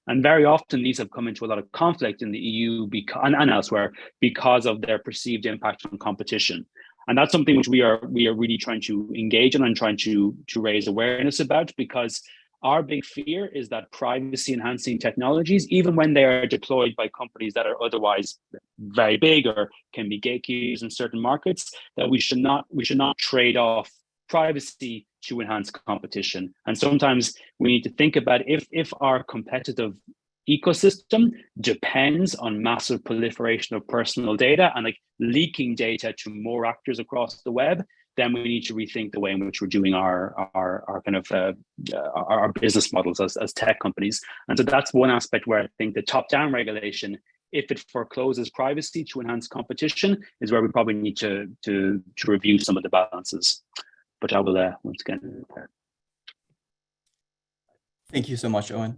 And very often these have come into a lot of conflict in the EU and elsewhere because of their perceived impact on competition. And that's something which we are really trying to engage in and trying to raise awareness about, because our big fear is that privacy enhancing technologies, even when they are deployed by companies that are otherwise very big or can be gatekeepers in certain markets, that we should not trade off privacy to enhance competition. And sometimes we need to think about if our competitive ecosystem depends on massive proliferation of personal data and like leaking data to more actors across the web, then we need to rethink the way in which we're doing our business models as tech companies. And so that's one aspect where I think the top-down regulation, if it forecloses privacy to enhance competition, is where we probably need to review some of the balances. But I will once again. Thank you so much, Owen.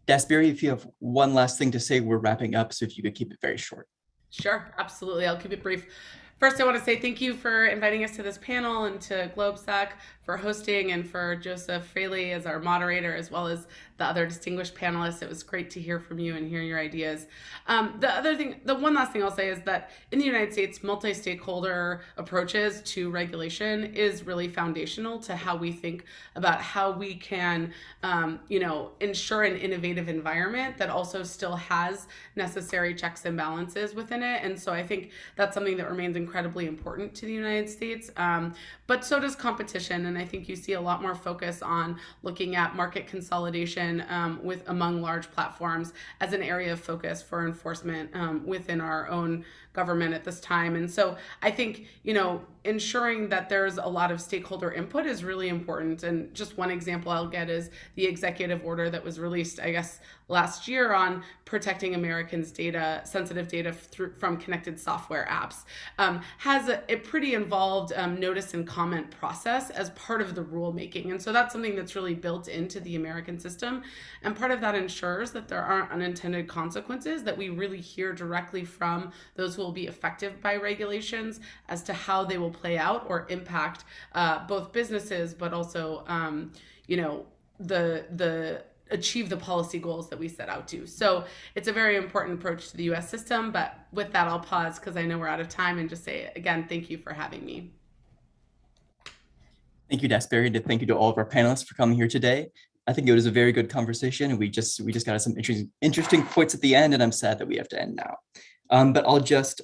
Dasbury, if you have one last thing to say, we're wrapping up, so if you could keep it very short. Sure, absolutely. I'll keep it brief. First, I want to say thank you for inviting us to this panel, and to GlobeSec for hosting, and for Joseph Fraley as our moderator, as well as the other distinguished panelists. It was great to hear from you and hear your ideas. The one last thing I'll say is that in the United States, multi-stakeholder approaches to regulation is really foundational to how we think about how we can, ensure an innovative environment that also still has necessary checks and balances within it. And so I think that's something that remains incredibly important to the United States. But so does competition. And I think you see a lot more focus on looking at market consolidation among large platforms as an area of focus for enforcement within our own government at this time. And so I think, ensuring that there's a lot of stakeholder input is really important. And just one example I'll get is the executive order that was released, I guess, last year on protecting Americans' data, sensitive data from connected software apps, has a pretty involved notice and comment process as part of the rulemaking. And so that's something that's really built into the American system. And part of that ensures that there aren't unintended consequences, that we really hear directly from those who will be affected by regulations as to how they will play out or impact both businesses, but also, achieve the policy goals that we set out to. So it's a very important approach to the US system. But with that, I'll pause because I know we're out of time, and just say again, thank you for having me. Thank you, Dasbury, and thank you to all of our panelists for coming here today. I think it was a very good conversation, and we just got some interesting points at the end, and I'm sad that we have to end now. But I'll just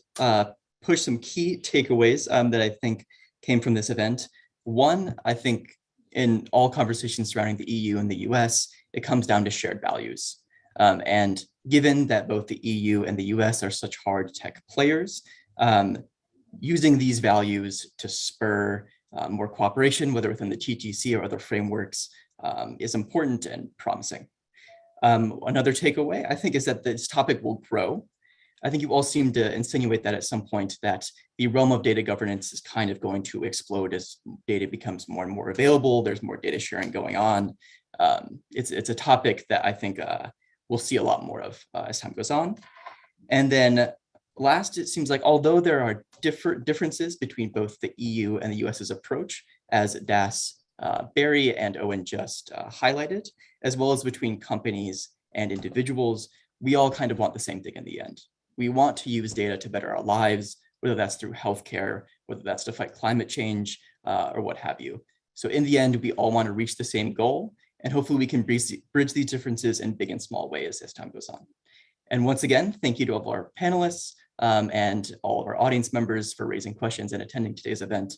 push some key takeaways that I think came from this event. One, I think in all conversations surrounding the EU and the US, it comes down to shared values. And given that both the EU and the US are such hard tech players, using these values to spur more cooperation, whether within the TTC or other frameworks, is important and promising. Another takeaway, I think, is that this topic will grow. I think you all seem to insinuate that at some point that the realm of data governance is kind of going to explode as data becomes more and more available. There's more data sharing going on. It's a topic that I think we'll see a lot more of as time goes on. And then last, it seems like although there are differences between both the EU and the US's approach, as Das, Barry, and Owen just highlighted, as well as between companies and individuals, we all kind of want the same thing in the end. We want to use data to better our lives, whether that's through healthcare, whether that's to fight climate change, or what have you. So in the end, we all want to reach the same goal, and hopefully we can bridge these differences in big and small ways as time goes on. And once again, thank you to all of our panelists and all of our audience members for raising questions and attending today's event.